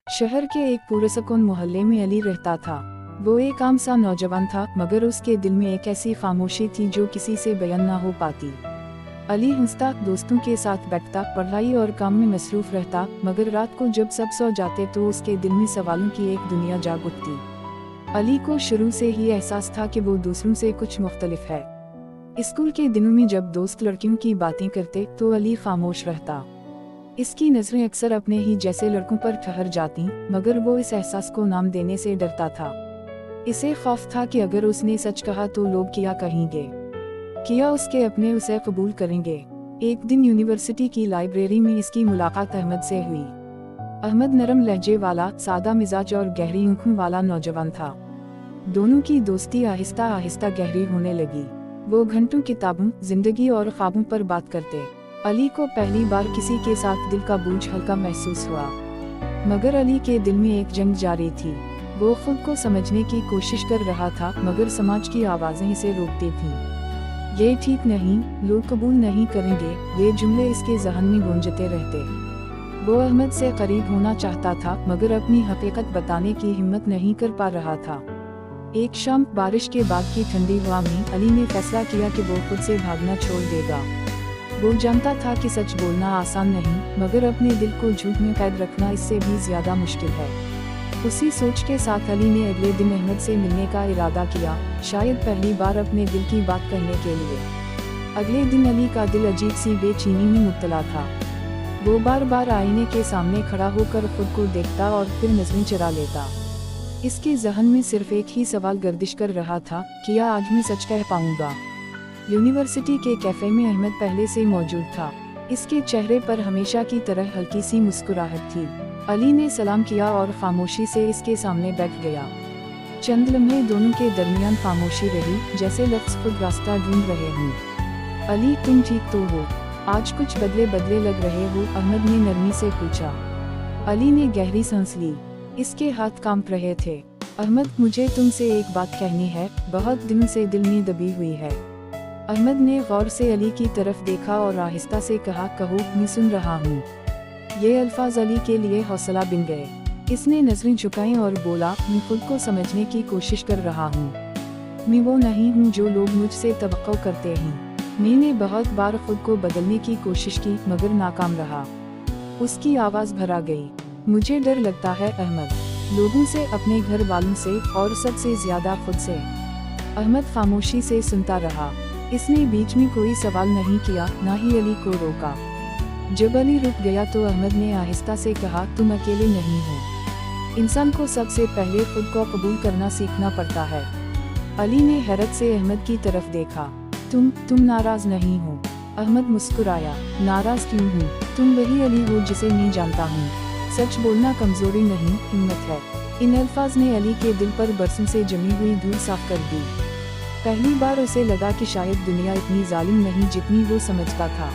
शहर के एक पुरसकून मोहल्ले में अली रहता था। वो एक आम सा नौजवान था, मगर उसके दिल में एक ऐसी खामोशी थी जो किसी से बयान ना हो पाती। अली हंसता, दोस्तों के साथ बैठता, पढ़ाई और काम में मसरूफ रहता, मगर रात को जब सब सो जाते तो उसके दिल में सवालों की एक दुनिया जाग उठती। अली को शुरू से ही एहसास था कि वो दूसरों से कुछ मुख्तलिफ है। स्कूल के दिनों में जब दोस्त लड़कियों की बातें करते तो अली खामोश रहता। इसकी नजरें अक्सर अपने ही जैसे लड़कों पर ठहर जाती, मगर वो इस एहसास को नाम देने से डरता था। इसे खौफ था कि अगर उसने सच कहा तो लोग क्या कहेंगे, क्या उसके अपने उसे कबूल करेंगे। एक दिन यूनिवर्सिटी की लाइब्रेरी में इसकी मुलाकात अहमद से हुई। अहमद नरम लहजे वाला, सादा मिजाज और गहरी आंखों वाला नौजवान था। दोनों की दोस्ती आहिस्ता आहिस्ता गहरी होने लगी। वो घंटों किताबों, जिंदगी और ख्वाबों पर बात करते। अली को पहली बार किसी के साथ दिल का बोझ हल्का महसूस हुआ, मगर अली के दिल में एक जंग जारी थी। वो खुद को समझने की कोशिश कर रहा था, मगर समाज की आवाजें इसे रोकती थीं। ये ठीक नहीं, लोग कबूल नहीं करेंगे, ये जुमले इसके ज़हन में गूंजते रहते। वो अहमद से करीब होना चाहता था, मगर अपनी हकीकत बताने की हिम्मत नहीं कर पा रहा था। एक शाम बारिश के बाद की ठंडी हवा में अली ने फैसला किया कि वो खुद से भागना छोड़ देगा। वो जानता था कि सच बोलना आसान नहीं, मगर अपने दिल को झूठ में कैद रखना इससे भी ज्यादा मुश्किल है। उसी सोच के साथ अली ने अगले दिन अहमद से मिलने का इरादा किया, शायद पहली बार अपने दिल की बात कहने के लिए। अगले दिन अली का दिल अजीब सी बेचैनी में मुब्तला था। वो बार बार आईने के सामने खड़ा होकर खुद को देखता और फिर नजरें चुरा लेता। इसके जहन में सिर्फ एक ही सवाल गर्दिश कर रहा था, क्या आज मैं सच कह पाऊंगा। यूनिवर्सिटी के कैफे में अहमद पहले से मौजूद था। इसके चेहरे पर हमेशा की तरह हल्की सी मुस्कुराहट थी। अली ने सलाम किया और खामोशी से इसके सामने बैठ गया। चंद लम्हे दोनों के दरमियान खामोशी रही, जैसे लफ्ज़ खुद रास्ता ढूंढ रहे हों। अली, तुम ठीक तो हो? आज कुछ बदले बदले लग रहे हो, अहमद ने नरमी से पूछा। अली ने गहरी सांस ली। इसके हाथ कांप रहे थे। अहमद, मुझे तुमसे एक बात कहनी है, बहुत दिनों से दिल में दबी हुई है। अहमद ने गौर से अली की तरफ देखा और आहिस्ता से कहा, कहो, मैं सुन रहा हूँ। ये अल्फाज अली के लिए हौसला बन गए। इसने नजरें झुकाई और बोला, मैं खुद को समझने की कोशिश कर रहा हूँ। मैं वो नहीं हूँ जो लोग मुझसे तवक्को करते हैं। मैंने बहुत बार खुद को बदलने की कोशिश की, मगर नाकाम रहा। उसकी आवाज़ भरा गई। मुझे डर लगता है अहमद, लोगों से, अपने घर वालों से, और सबसे ज्यादा खुद से। अहमद खामोशी से सुनता रहा। इसने बीच में कोई सवाल नहीं किया, ना ही अली को रोका। जब अली रुक गया तो अहमद ने आहिस्ता से कहा, तुम अकेले नहीं हो। इंसान को सबसे पहले खुद को कबूल करना सीखना पड़ता है। अली ने हैरत से अहमद की तरफ देखा। तुम नाराज नहीं हो? अहमद मुस्कुराया। नाराज क्यों हूँ? तुम वही अली हो जिसे मैं जानता हूँ। सच बोलना कमजोरी नहीं, हिम्मत है। इन अल्फाज ने अली के दिल पर बरसों से जमी हुई धूल साफ कर दी। पहली बार उसे लगा कि शायद दुनिया इतनी जालिम नहीं जितनी वो समझता था,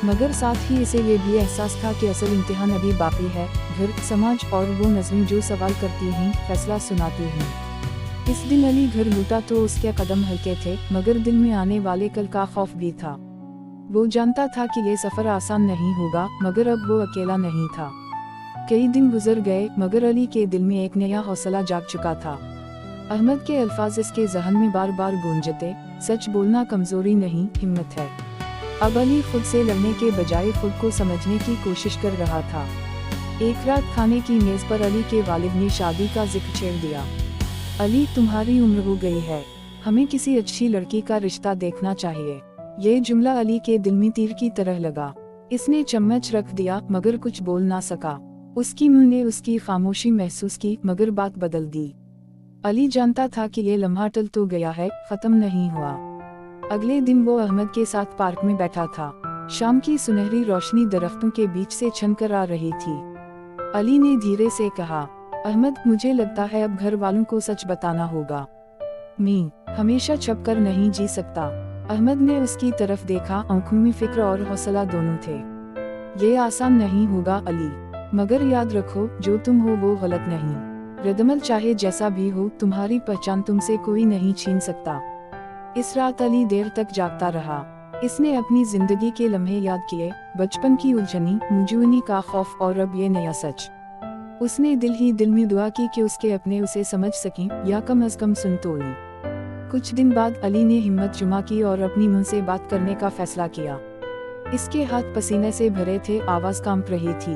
मगर साथ ही इसे ये भी एहसास था कि असल इम्तिहान अभी बाकी है। घर, समाज और वो नज़रें जो सवाल करती हैं, फैसला सुनाती हैं। इस दिन अली घर लौटा तो उसके कदम हल्के थे, मगर दिल में आने वाले कल का खौफ भी था। वो जानता था कि ये सफ़र आसान नहीं होगा, मगर अब वो अकेला नहीं था। कई दिन गुजर गए, मगर अली के दिल में एक नया हौसला जाग चुका था। अहमद के अल्फाज इसके जहन में बार बार गूंजते, सच बोलना कमजोरी नहीं, हिम्मत है। अब अली खुद से लड़ने के बजाय खुद को समझने की कोशिश कर रहा था। एक रात खाने की मेज पर अली के वालिद ने शादी का जिक्र छेड़ दिया। अली, तुम्हारी उम्र हो गई है, हमें किसी अच्छी लड़की का रिश्ता देखना चाहिए। ये जुमला अली के दिल में तीर की तरह लगा। इसने चम्मच रख दिया, मगर कुछ बोल ना सका। उसकी मुंह ने उसकी खामोशी महसूस की, मगर बात बदल दी। अली जानता था कि ये लम्हा टल तो गया है, खत्म नहीं हुआ। अगले दिन वो अहमद के साथ पार्क में बैठा था। शाम की सुनहरी रोशनी दरख्तों के बीच से छनकर आ रही थी। अली ने धीरे से कहा, अहमद, मुझे लगता है अब घर वालों को सच बताना होगा। मैं हमेशा छुप कर नहीं जी सकता। अहमद ने उसकी तरफ देखा, आंखों में फिक्र और हौसला दोनों थे। ये आसान नहीं होगा अली, मगर याद रखो, जो तुम हो वो गलत नहीं। रदमल चाहे जैसा भी हो, तुम्हारी पहचान तुमसे कोई नहीं छीन सकता। इस रात अली देर तक जागता रहा। इसने अपनी जिंदगी के लम्हे याद किए, बचपन की उलझनी, मुजूनी का खौफ और अब ये नया सच। उसने दिल ही दिल में दुआ की कि उसके अपने उसे समझ सकें या कम अज कम सुन तो लें। कुछ दिन बाद अली ने हिम्मत जुमा की और अपनी मुंह से बात करने का फैसला किया। इसके हाथ पसीने से भरे थे, आवाज कांप रही थी।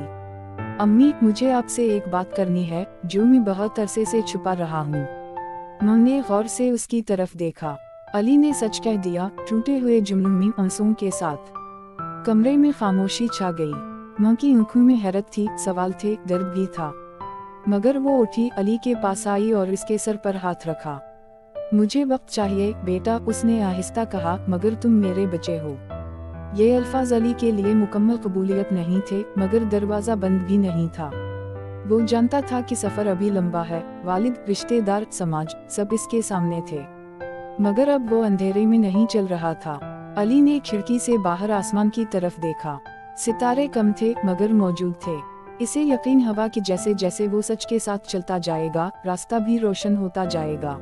अम्मी, मुझे आपसे एक बात करनी है जो मैं बहुत अरसे से छुपा रहा हूँ। उन्होंने गौर से उसकी तरफ देखा। अली ने सच कह दिया, टूटे हुए जुमलों में आंसुओं के साथ। कमरे में खामोशी छा गई। मां की आंखों में हैरत थी, सवाल थे, दर्द भी था। मगर वो उठी, अली के पास आई और इसके सर पर हाथ रखा। मुझे वक्त चाहिए बेटा, उसने आहिस्ता कहा, मगर तुम मेरे बच्चे हो। ये अल्फाज अली के लिए मुकम्मल कबूलियत नहीं थे, मगर दरवाज़ा बंद भी नहीं था। वो जानता था कि सफ़र अभी लंबा है। वालिद, रिश्तेदार, समाज, सब इसके सामने थे। मगर अब वो अंधेरे में नहीं चल रहा था। अली ने खिड़की से बाहर आसमान की तरफ देखा। सितारे कम थे मगर मौजूद थे। इसे यकीन हुआ कि जैसे जैसे वो सच के साथ चलता जाएगा, रास्ता भी रोशन होता जाएगा।